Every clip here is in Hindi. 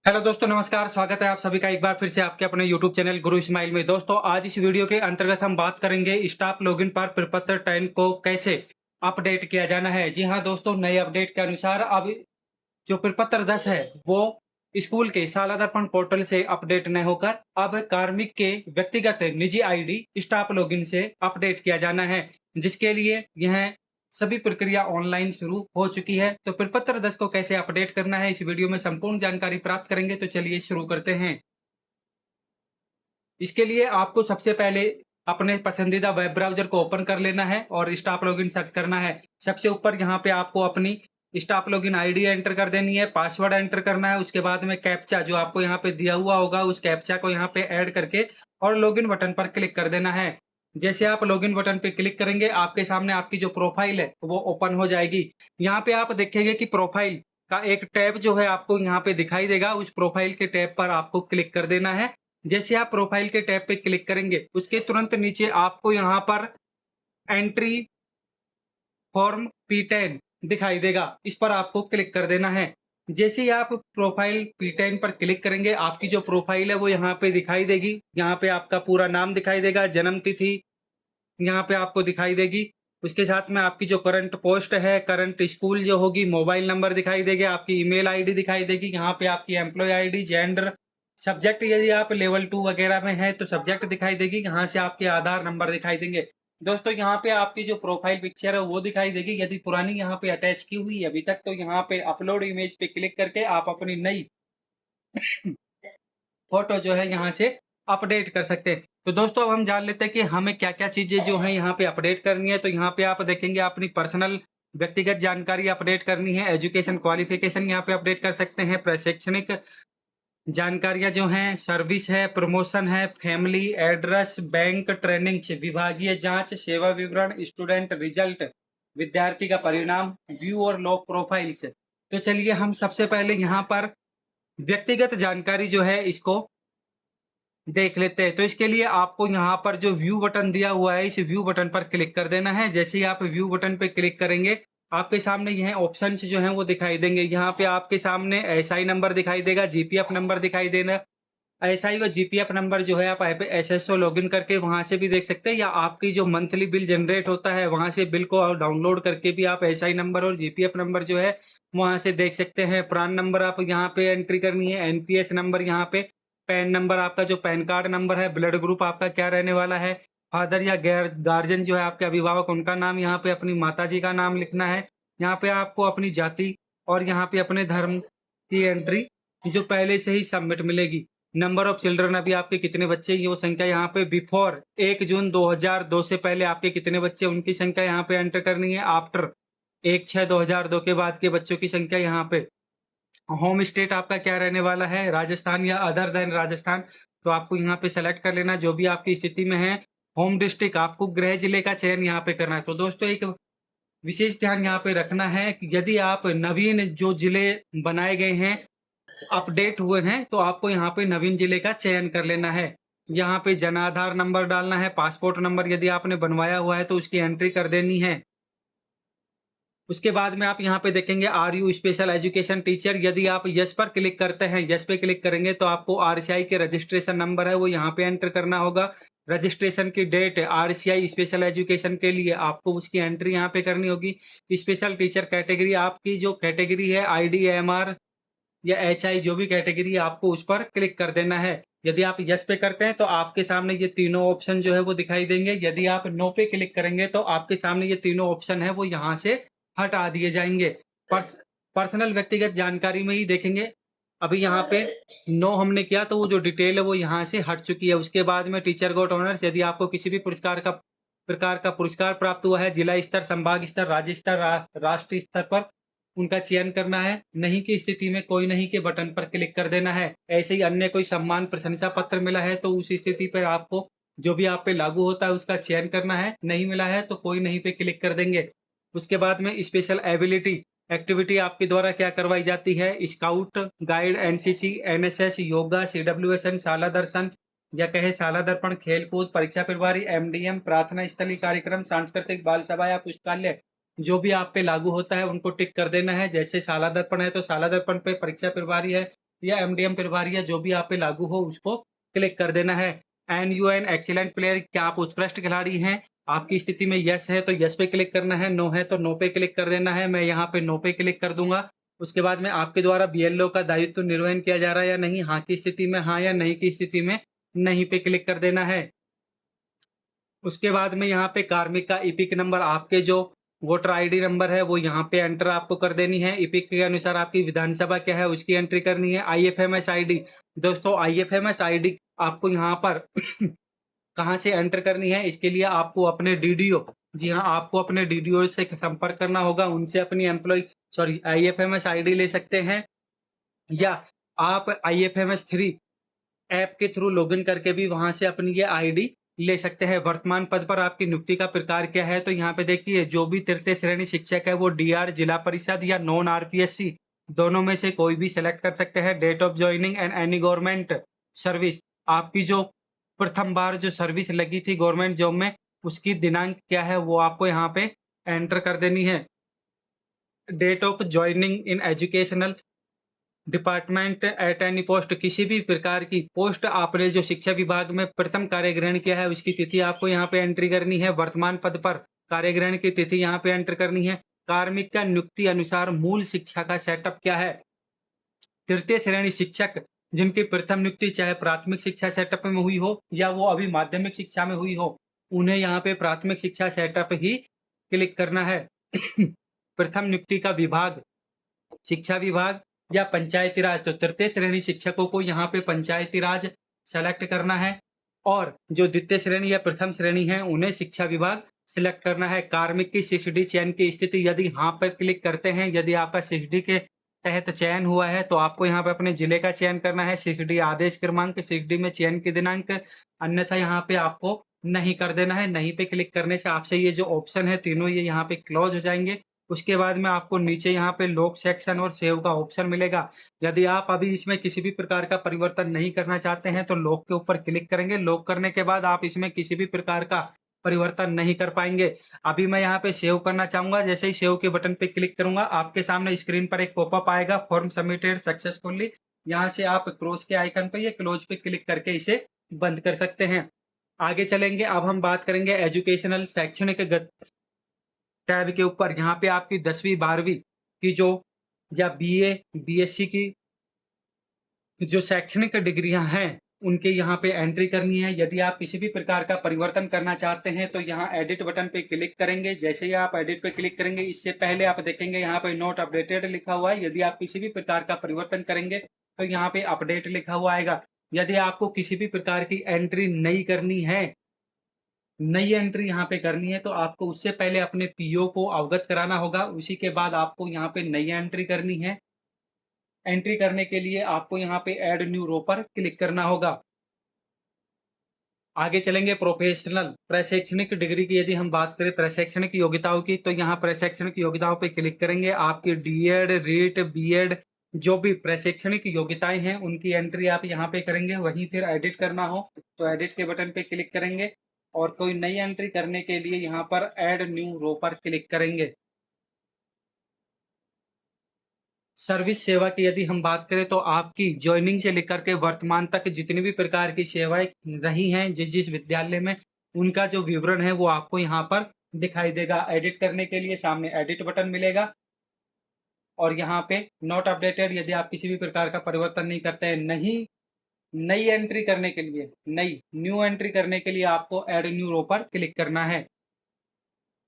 हेलो दोस्तों, नमस्कार। स्वागत है आप सभी का एक बार फिर से आपके अपने यूट्यूब चैनल गुरु इस्माइल में। दोस्तों, आज इस वीडियो के अंतर्गत हम बात करेंगे स्टाफ लॉगिन पर प्रपत्र 10 को कैसे अपडेट किया जाना है। जी हाँ दोस्तों, नए अपडेट के अनुसार अब जो प्रपत्र 10 है वो स्कूल के शाला दर्पण पोर्टल से अपडेट न होकर अब कार्मिक के व्यक्तिगत निजी आईडी स्टाफ लॉगिन से अपडेट किया जाना है, जिसके लिए यह सभी प्रक्रिया ऑनलाइन शुरू हो चुकी है। तो प्रपत्र 10 को कैसे अपडेट करना है, इस वीडियो में संपूर्ण जानकारी प्राप्त करेंगे। तो चलिए शुरू करते हैं। इसके लिए आपको सबसे पहले अपने पसंदीदा वेब ब्राउज़र को ओपन कर लेना है और स्टाफ लॉगिन सर्च करना है। सबसे ऊपर यहाँ पे आपको अपनी स्टाफ लॉगिन आईडी एंटर कर देनी है, पासवर्ड एंटर करना है, उसके बाद में कैप्चा जो आपको यहाँ पे दिया हुआ होगा, उस कैप्चा को यहाँ पे ऐड करके और लॉगिन बटन पर क्लिक कर देना है। जैसे आप लॉगिन बटन पे क्लिक करेंगे, आपके सामने आपकी जो प्रोफ़ाइल है, वो ओपन हो जाएगी। यहाँ पे आप देखेंगे कि प्रोफ़ाइल का एक टैब जो है आपको यहाँ पे दिखाई देगा, उस प्रोफ़ाइल के टैब पर आपको क्लिक कर देना है। जैसे आप प्रोफाइल के टैब पे क्लिक करेंगे, उसके तुरंत नीचे आपको यहाँ पर एंट्री फॉर्म P10 दिखाई देगा। इस पर आपको क्लिक कर देना है। जैसे ही आप प्रोफाइल P10 पर क्लिक करेंगे, आपकी जो प्रोफाइल है वो यहाँ पे दिखाई देगी। यहाँ पे आपका पूरा नाम दिखाई देगा, जन्म तिथि यहाँ पे आपको दिखाई देगी। उसके साथ में आपकी जो करंट पोस्ट है, करंट स्कूल जो होगी, मोबाइल नंबर दिखाई देगा, आपकी ईमेल आईडी दिखाई देगी। यहाँ पे आपकी एम्प्लॉयी आईडी, जेंडर, सब्जेक्ट यदि आप लेवल 2 वगैरह में हैं तो सब्जेक्ट दिखाई देगी। यहाँ से आपके आधार नंबर दिखाई देंगे। दोस्तों, यहाँ पे आपकी जो प्रोफाइल पिक्चर है वो दिखाई देगी। यदि पुरानी यहाँ पे अटैच की हुई है अभी तक, तो यहाँ पे अपलोड इमेज पे क्लिक करके आप अपनी नई फोटो जो है यहाँ से अपडेट कर सकते हैं। तो दोस्तों, अब हम जान लेते हैं कि हमें क्या-क्या चीज़ें जो हैं यहाँ पे अपडेट करनी है। तो यहाँ पे आप देखेंगे अपनी पर्सनल व्यक्तिगत जानकारी अपडेट करनी है, एजुकेशन क्वालिफ़िकेशन यहाँ पे अपडेट कर सकते हैं, प्रशैक्षणिक जानकारियाँ जो हैं, सर्विस है, प्रमोशन है, फैमिली, एड्रेस, बैंक, ट्रेनिंग्स, विभागीय जाँच, सेवा विवरण, स्टूडेंट रिजल्ट, विद्यार्थी का परिणाम, व्यू और लॉग प्रोफाइल्स। तो चलिए हम सबसे पहले यहाँ पर व्यक्तिगत जानकारी जो है इसको देख लेते हैं। तो इसके लिए आपको यहाँ पर जो व्यू बटन दिया हुआ है, इस व्यू बटन पर क्लिक कर देना है। जैसे ही आप व्यू बटन पे क्लिक करेंगे, आपके सामने यह ऑप्शंस जो हैं वो दिखाई देंगे। यहाँ पे आपके सामने एसआई नंबर दिखाई देगा, जीपीएफ नंबर दिखाई देना। एसआई व जीपीएफ नंबर जो है आप यहाँ पे एसएसओ लॉगिन करके वहाँ से भी देख सकते हैं, या आपकी जो मंथली बिल जनरेट होता है, वहाँ से बिल को डाउनलोड करके भी आप एसआई नंबर और जीपीएफ नंबर जो है वहाँ से देख सकते हैं। प्रान नंबर आप यहाँ पे एंट्री करनी है, एनपीएस नंबर यहाँ पे, पैन नंबर आपका जो पैन कार्ड नंबर है, ब्लड ग्रुप आपका क्या रहने वाला है, फादर या गैर गार्जियन जो है आपके अभिभावक, उनका नाम यहाँ पे, अपनी माताजी का नाम लिखना है। यहाँ पे आपको अपनी जाति और यहाँ पे अपने धर्म की एंट्री जो पहले से ही सबमिट मिलेगी। नंबर ऑफ चिल्ड्रन, अभी आपके कितने बच्चे, ये वो संख्या यहाँ पे बिफोर 1 जून 2002 से पहले आपके कितने बच्चे, उनकी संख्या यहाँ पे एंटर करनी है। आफ्टर 1/6/2002 के बाद के बच्चों की संख्या यहाँ पे। होम स्टेट आपका क्या रहने वाला है, राजस्थान या अदर देन राजस्थान, तो आपको यहाँ पे सेलेक्ट कर लेना जो भी आपकी स्थिति में है। होम डिस्ट्रिक्ट, आपको गृह जिले का चयन यहाँ पे करना है। तो दोस्तों, एक विशेष ध्यान यहाँ पे रखना है कि यदि आप नवीन जो जिले बनाए गए हैं, अपडेट हुए हैं, तो आपको यहाँ पे नवीन जिले का चयन कर लेना है। यहाँ पे जन आधार नंबर डालना है, पासपोर्ट नंबर यदि आपने बनवाया हुआ है तो उसकी एंट्री कर देनी है। उसके बाद में आप यहाँ पे देखेंगे are you special education teacher, यदि आप यस पर क्लिक करते हैं, यस पे क्लिक करेंगे तो आपको आरसीआई के रजिस्ट्रेशन नंबर है वो यहाँ पे एंटर करना होगा। रजिस्ट्रेशन की डेट आरसीआई स्पेशल एजुकेशन के लिए आपको उसकी एंट्री यहाँ पे करनी होगी। स्पेशल टीचर कैटेगरी, आपकी जो कैटेगरी है आईडीएमआर या एचआई जो भी कैटेगरी है, आपको उस पर क्लिक कर देना है। यदि आप यस पे करते हैं तो आपके सामने ये तीनों ऑप्शन जो है वो दिखाई देंगे। यदि आप नो पे क्लिक करेंगे तो आपके सामने ये तीनों ऑप्शन है वो यहाँ से हटा दिए जाएँगे। पर्सनल व्यक्तिगत जानकारी में ही देखेंगे, अभी यहाँ पे नो हमने किया तो वो जो डिटेल है वो यहाँ से हट चुकी है। उसके बाद में टीचर गॉट ऑनर्स, यदि आपको किसी भी प्रकार का पुरस्कार प्राप्त हुआ है, जिला स्तर, संभाग स्तर, राज्य स्तर, राष्ट्रीय स्तर पर, उनका चयन करना है। नहीं की स्थिति में कोई नहीं के बटन पर क्लिक कर देना है। ऐसे ही अन्य कोई सम्मान प्रशंसा पत्र मिला है तो उस स्थिति पर आपको जो भी आप पे लागू होता है उसका चयन करना है। नहीं मिला है तो कोई नहीं पे क्लिक कर देंगे। उसके बाद में स्पेशल एबिलिटी एक्टिविटी आपके द्वारा क्या करवाई जाती है, scout guide, NCC, NSS, yoga, CWSN, शाला दर्शन या कहे शाला दर्पण, खेलकूद, परीक्षा प्रभारी, एमडीएम, प्रार्थना स्थली कार्यक्रम, सांस्कृतिक बाल सभा या पुस्तकालय, जो भी आप पे लागू होता है उनको टिक कर देना है। जैसे शाला दर्पण है तो शाला दर्पण पे, परीक्षा प्रभारी है या एमडीएम प्रभारी या जो भी आप पे लागू हो उसको क्लिक कर देना है। And you an excellent player, क्या आप उत्कृष्ट खिलाड़ी हैं? आपकी स्थिति में यस है तो यस पे क्लिक करना है, नो है तो नो पे क्लिक कर देना है। मैं यहाँ पे नो पे क्लिक कर दूंगा। उसके बाद में आपके द्वारा बीएलओ का दायित्व निर्वहन किया जा रहा है या नहीं, हाँ की स्थिति में हाँ या नहीं की स्थिति में नहीं पे क्लिक कर देना है। उसके बाद में यहाँ पे कार्मिक का ईपिक नंबर, आपके जो वोटर आईडी नंबर है वो यहाँ पे एंटर आपको कर देनी है। ईपिक के अनुसार आपकी विधानसभा क्या है उसकी एंट्री करनी है। आईएफएमएस आईडी, दोस्तों आईएफएमएस आईडी आपको यहाँ पर कहाँ से एंटर करनी है, इसके लिए आपको अपने डीडीओ, जी हाँ, आपको अपने डीडीओ से संपर्क करना होगा, उनसे अपनी आईएफएमएस आईडी ले सकते हैं, या आप आईएफएमएस 3 ऐप के थ्रू लॉगिन करके भी वहां से अपनी ये आईडी ले सकते हैं। वर्तमान पद पर आपकी नियुक्ति का प्रकार क्या है, तो यहाँ पे देखिए जो भी तृतीय श्रेणी शिक्षक है वो डीआर, जिला परिषद या नॉन आरपीएससी दोनों में से कोई भी सिलेक्ट कर सकते हैं। Date of joining and any government service, आपकी जो प्रथम बार जो सर्विस लगी थी गवर्नमेंट जॉब में उसकी दिनांक क्या है वो आपको यहाँ पे एंटर कर देनी है। Date of joining in educational department at any post, किसी भी प्रकार की पोस्ट आपने जो शिक्षा विभाग में प्रथम कार्य ग्रहण किया है उसकी तिथि आपको यहाँ पे एंट्री करनी है। वर्तमान पद पर कार्य ग्रहण की तिथि यहाँ पे एंटर करनी है। कार्मिक का नियुक्ति अनुसार मूल शिक्षा का सेटअप क्या है। तृतीय श्रेणी शिक्षक जिनकी प्रथम नियुक्ति चाहे प्राथमिक शिक्षा सेटअप में हुई हो या वो अभी माध्यमिक शिक्षा में हुई हो, उन्हें यहाँ पे प्राथमिक शिक्षा सेटअप ही क्लिक करना है। प्रथम नियुक्ति का विभाग शिक्षा विभाग या पंचायती राज, तो तृतीय श्रेणी शिक्षकों को यहाँ पे पंचायती राज सेलेक्ट करना है, और जो द्वितीय श्रेणी या प्रथम श्रेणी है उन्हें शिक्षा विभाग सिलेक्ट करना है। कार्मिक की 6D चयन की स्थिति, यदि हाँ पर क्लिक करते हैं, यदि आपका 6D के तहत चयन हुआ है तो आपको यहाँ पे अपने जिले का चयन करना है। 6D आदेश क्रमांक, 6D में चयन की दिनांक, अन्यथा यहाँ पे आपको नहीं कर देना है। नहीं पे क्लिक करने से आपसे ये जो ऑप्शन है तीनों ये यहाँ पे क्लोज हो जाएंगे। उसके बाद में आपको नीचे यहाँ पे लॉक सेक्शन और सेव का ऑप्शन मिलेगा। यदि आप अभी इसमें किसी भी प्रकार का परिवर्तन नहीं करना चाहते हैं तो लॉक के ऊपर क्लिक करेंगे। लॉक करने के बाद आप इसमें किसी भी प्रकार का परिवर्तन नहीं कर पाएंगे। अभी मैं यहाँ पे सेव करना चाहूंगा, जैसे ही सेव के बटन पे क्लिक करूंगा आपके सामने स्क्रीन पर एक पॉपअप आएगा, फॉर्म सबमिटेड सक्सेसफुली। यहाँ से आप क्रॉस के आइकन पे या क्लोज पे क्लिक करके इसे बंद कर सकते हैं। आगे चलेंगे, अब हम बात करेंगे एजुकेशनल शैक्षणिक टैब के ऊपर। यहाँ पे आपकी 10वीं 12वीं की जो या बीए बीएससी की जो शैक्षणिक डिग्रियां हैं उनके यहाँ पे एंट्री करनी है। यदि आप किसी भी प्रकार का परिवर्तन करना चाहते हैं तो यहाँ एडिट बटन पे क्लिक करेंगे। जैसे ही आप एडिट पे क्लिक करेंगे इससे पहले आप देखेंगे यहाँ पे नॉट अपडेटेड लिखा हुआ है। यदि आप किसी भी प्रकार का परिवर्तन करेंगे तो यहाँ पे अपडेट लिखा हुआ आएगा। यदि आपको किसी भी प्रकार की एंट्री नई करनी है, नई एंट्री यहाँ पे करनी है, तो आपको उससे पहले अपने पीओ को अवगत कराना होगा। उसी के बाद आपको यहाँ पे नई एंट्री करनी है। एंट्री करने के लिए आपको यहाँ पे ऐड न्यू रो पर क्लिक करना होगा। आगे चलेंगे प्रोफेशनल प्रशैक्षणिक डिग्री की। यदि हम बात करें प्रशैक्षणिक योग्यताओं की तो यहाँ प्रशैक्षणिक योग्यताओं पे क्लिक करेंगे। आपकी डीएड, रीट, बीएड जो भी प्रशैक्षणिक योग्यताएं हैं उनकी एंट्री आप यहाँ पे करेंगे। वहीं फिर एडिट करना हो तो एडिट के बटन पे क्लिक करेंगे और कोई नई एंट्री करने के लिए यहाँ पर ऐड न्यू रो पर क्लिक करेंगे। सर्विस सेवा की यदि हम बात करें तो आपकी ज्वाइनिंग से लेकर के वर्तमान तक जितनी भी प्रकार की सेवाएं रही हैं जिस जिस विद्यालय में, उनका जो विवरण है वो आपको यहाँ पर दिखाई देगा। एडिट करने के लिए सामने एडिट बटन मिलेगा और यहाँ पे नॉट अपडेटेड, यदि आप किसी भी प्रकार का परिवर्तन नहीं करते हैं। नहीं, नई एंट्री करने के लिए, नई न्यू एंट्री करने के लिए आपको ऐड न्यू रो पर क्लिक करना है।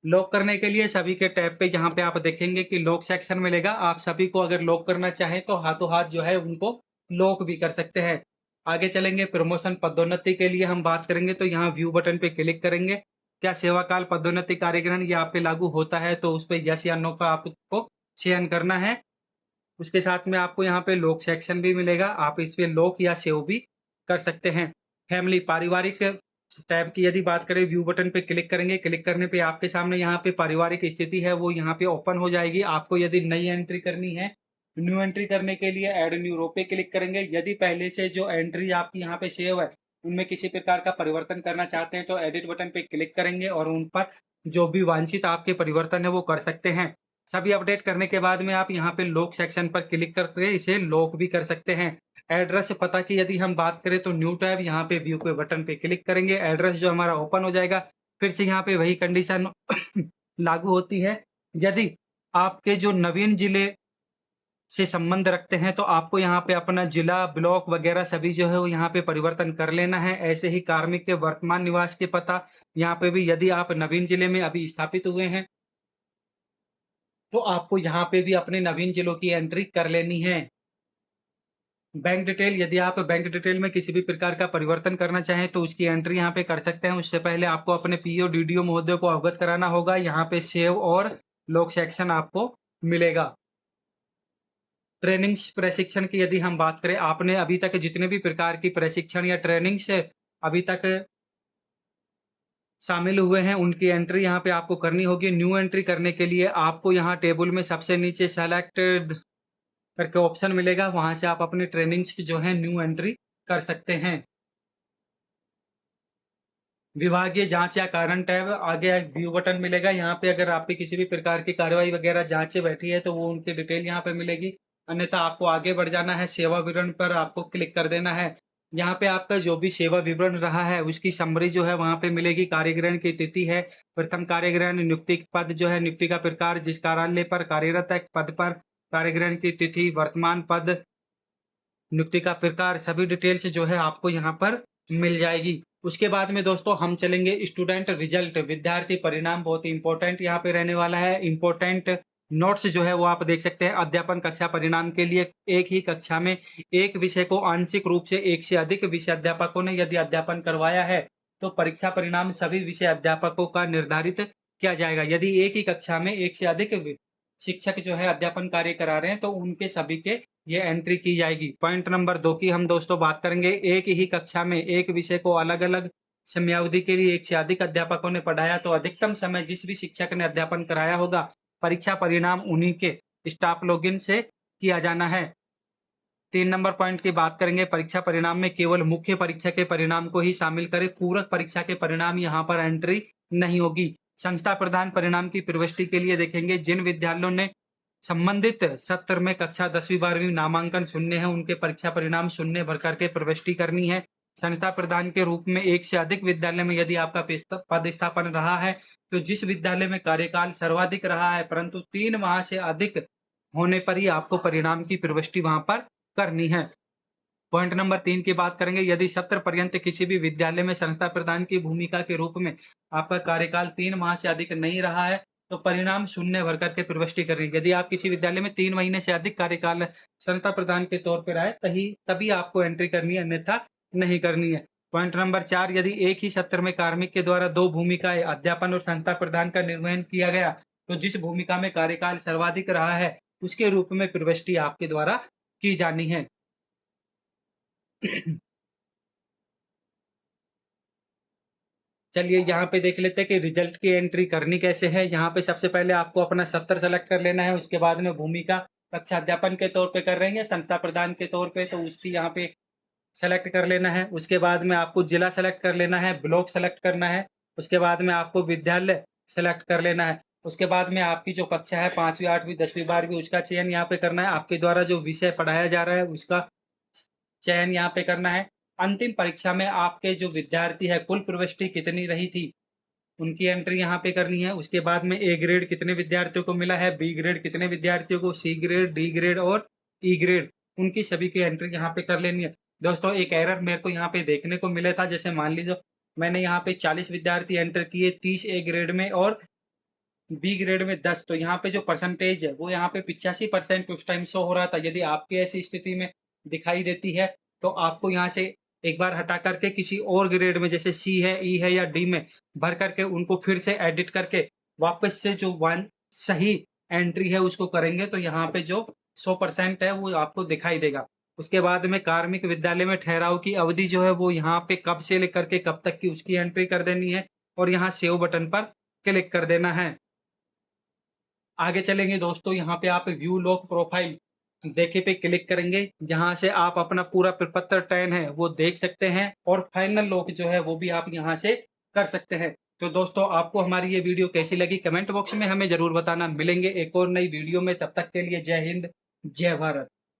लॉक करने के लिए सभी के टैब पे यहाँ पे आप देखेंगे कि लॉक सेक्शन मिलेगा। आप सभी को अगर लॉक करना चाहें तो हाथों हाथ जो है उनको लॉक भी कर सकते हैं। आगे चलेंगे, प्रमोशन पदोन्नति के लिए हम बात करेंगे तो यहाँ व्यू बटन पे क्लिक करेंगे। क्या सेवा काल पदोन्नति कार्यक्रम ये आप पे लागू होता है, तो उस पर यस या नो का आपको चयन करना है। उसके साथ में आपको यहाँ पे लॉक सेक्शन भी मिलेगा, आप इस पे लॉक या सेव भी कर सकते हैं। फैमिली पारिवारिक टैब की यदि बात करें, व्यू बटन पे क्लिक करेंगे। क्लिक करने पे आपके सामने यहाँ पे पारिवारिक स्थिति है वो यहाँ पे ओपन हो जाएगी। आपको यदि नई एंट्री करनी है, न्यू एंट्री करने के लिए ऐड न्यू रो पे क्लिक करेंगे। यदि पहले से जो एंट्री आपकी यहाँ पे सेव है उनमें किसी प्रकार का परिवर्तन करना चाहते हैं तो एडिट बटन पे क्लिक करेंगे और उन पर जो भी वांछित आपके परिवर्तन है वो कर सकते हैं। सभी अपडेट करने के बाद में आप यहाँ पे लॉक सेक्शन पर क्लिक करके इसे लॉक भी कर सकते हैं। एड्रेस पता की यदि हम बात करें तो न्यू टैब, यहाँ पे व्यू पे बटन पे क्लिक करेंगे, एड्रेस जो हमारा ओपन हो जाएगा। फिर से यहाँ पे वही कंडीशन लागू होती है। यदि आपके जो नवीन जिले से संबंध रखते हैं तो आपको यहाँ पे अपना जिला, ब्लॉक वगैरह सभी जो है वो यहाँ पे परिवर्तन कर लेना है। ऐसे ही कार्मिक के वर्तमान निवास के पता, यहाँ पे भी यदि आप नवीन जिले में अभी स्थापित हुए हैं तो आपको यहाँ पे भी अपने नवीन जिलों की एंट्री कर लेनी है। बैंक डिटेल, यदि आप बैंक डिटेल में किसी भी प्रकार का परिवर्तन करना चाहें तो उसकी एंट्री यहाँ पे कर सकते हैं। उससे पहले आपको अपने पीओ डीडीओ महोदय को अवगत कराना होगा। यहाँ पे सेव और लॉक सेक्शन आपको मिलेगा। ट्रेनिंग्स प्रशिक्षण की यदि हम बात करें, आपने अभी तक जितने भी प्रकार की प्रशिक्षण या ट्रेनिंग्स अभी तक शामिल हुए हैं, उनकी एंट्री यहाँ पे आपको करनी होगी। न्यू एंट्री करने के लिए आपको यहाँ टेबल में सबसे नीचे सेलेक्टेड करके ऑप्शन मिलेगा, वहां से आप अपनी ट्रेनिंग्स की जो है न्यू एंट्री कर सकते हैं। विभागीय जांच या कारण टैब, आगे व्यू बटन मिलेगा। यहाँ पे अगर आप पे किसी भी प्रकार की कार्रवाई वगैरह जांच बैठी है तो वो उनकी डिटेल यहाँ पे मिलेगी। अन्यथा आपको आगे बढ़ जाना है, सेवा विवरण पर आपको क्लिक कर देना है। यहाँ पे आपका जो भी सेवा विवरण रहा है उसकी समरी जो है वहाँ पे मिलेगी। कार्यग्रहण की तिथि है, प्रथम कार्यग्रहण, नियुक्ति पद जो है, नियुक्ति का प्रकार, जिस कार्यालय पर कार्यरत है पद पर कार्यग्रहण की तिथि, वर्तमान पद, नियुक्ति का प्रकार, सभी डिटेल्स जो है आपको यहाँ पर मिल जाएगी। उसके बाद में दोस्तों हम चलेंगे स्टूडेंट रिजल्ट, विद्यार्थी परिणाम, बहुत ही इंपॉर्टेंट यहाँ पे रहने वाला है। इंपॉर्टेंट नोट्स जो है वो आप देख सकते हैं। अध्यापन कक्षा परिणाम के लिए एक ही कक्षा में एक विषय को आंशिक रूप से एक से अधिक विषय अध्यापकों ने यदि अध्यापन करवाया है तो परीक्षा परिणाम सभी विषय अध्यापकों का निर्धारित किया जाएगा। यदि एक ही कक्षा में एक से अधिक शिक्षक जो है अध्यापन कार्य करा रहे हैं तो उनके सभी के ये एंट्री की जाएगी। पॉइंट नंबर 2 की हम दोस्तों बात करेंगे। एक ही कक्षा में एक विषय को अलग-अलग समयावधि के लिए एक से अधिक अध्यापकों ने पढ़ाया तो अधिकतम समय जिस भी शिक्षक ने अध्यापन कराया होगा, परीक्षा परिणाम उन्हीं के स्टाफ लॉगिन से किया जाना है। 3 नंबर पॉइंट की बात करेंगे। परीक्षा परिणाम में केवल मुख्य परीक्षा के परिणाम को ही शामिल करें, पूरक परीक्षा के परिणाम यहाँ पर एंट्री नहीं होगी। संस्था प्रदान परिणाम की प्रविष्टि के लिए देखेंगे, जिन विद्यालयों ने संबंधित सत्र में कक्षा 10वीं 12वीं नामांकन शून्य है, उनके परीक्षा परिणाम शून्य भर करके प्रविष्टि करनी है। संस्था प्रदान के रूप में एक से अधिक विद्यालय में यदि आपका पदस्थापन रहा है तो जिस विद्यालय में कार्यकाल सर्वाधिक रहा है परंतु 3 माह से अधिक होने पर ही आपको परिणाम की प्रविष्टि वहां पर करनी है। पॉइंट नंबर 3 की बात करेंगे। यदि सत्र पर्यंत किसी भी विद्यालय में संस्था प्रदान की भूमिका के रूप में आपका कार्यकाल 3 माह से अधिक नहीं रहा है तो परिणाम शून्य भर करके प्रविष्टि करें। यदि आप किसी विद्यालय में 3 महीने से अधिक कार्यकाल संस्था प्रदान के तौर पर आए तभी आपको एंट्री करनी है, अन्यथा नहीं करनी है। पॉइंट नंबर 4, यदि एक ही सत्र में कार्मिक के द्वारा 2 भूमिकाएं अध्यापन और संस्था प्रदान का निर्वहन किया गया तो जिस भूमिका में कार्यकाल सर्वाधिक रहा है उसके रूप में प्रविष्टि आपके द्वारा की जानी है। चलिए यहाँ पे देख लेते हैं कि रिजल्ट की एंट्री करनी कैसे है। यहाँ पे सबसे पहले आपको अपना सत्र सेलेक्ट कर लेना है। उसके बाद में भूमिका कक्षा अध्यापन के तौर पे कर रहे हैं, संस्था प्रदान के तौर पे तो उसकी यहाँ पे सेलेक्ट कर लेना है। उसके बाद में आपको जिला सेलेक्ट कर लेना है, ब्लॉक सेलेक्ट करना है। उसके बाद में आपको विद्यालय सेलेक्ट कर लेना है। उसके बाद में आपकी जो कक्षा है 5वीं 8वीं 10वीं 12वीं उसका चयन यहाँ पे करना है। आपके द्वारा जो विषय पढ़ाया जा रहा है उसका चयन यहाँ पे करना है। अंतिम परीक्षा में आपके जो विद्यार्थी है कुल प्रविष्टि कितनी रही थी उनकी एंट्री यहाँ पे करनी है। उसके बाद में ए ग्रेड कितने विद्यार्थियों को मिला है, बी ग्रेड कितने विद्यार्थियों को, सी ग्रेड, डी ग्रेड और ई ग्रेड, उनकी सभी की एंट्री यहाँ पे कर लेनी है। दोस्तों एक एरर मेरे को यहाँ पे देखने को मिला था, जैसे मान लीजिए मैंने यहाँ पे 40 विद्यार्थी एंटर किए, 30 ए ग्रेड में और बी ग्रेड में 10, तो यहाँ पे जो परसेंटेज है वो यहाँ पे 85% उस टाइम शो हो रहा था। यदि आपकी ऐसी स्थिति में दिखाई देती है तो आपको यहाँ से एक बार हटा करके किसी और ग्रेड में जैसे सी है, ई है या डी में भर करके उनको फिर से एडिट करके वापस से जो वन सही एंट्री है उसको करेंगे तो यहाँ पे जो 100% है वो आपको दिखाई देगा। उसके बाद में कार्मिक विद्यालय में ठहराव की अवधि जो है वो यहाँ पे कब से लेकर के कब तक की उसकी एंट्री कर देनी है और यहाँ सेव बटन पर क्लिक कर देना है। आगे चलेंगे दोस्तों, यहाँ पे आप व्यू लॉग प्रोफाइल देखे पे क्लिक करेंगे, जहां से आप अपना पूरा प्रपत्र टैन है वो देख सकते हैं और फाइनल लॉक जो है वो भी आप यहां से कर सकते हैं। तो दोस्तों आपको हमारी ये वीडियो कैसी लगी कमेंट बॉक्स में हमें जरूर बताना। मिलेंगे एक और नई वीडियो में, तब तक के लिए जय हिंद, जय भारत।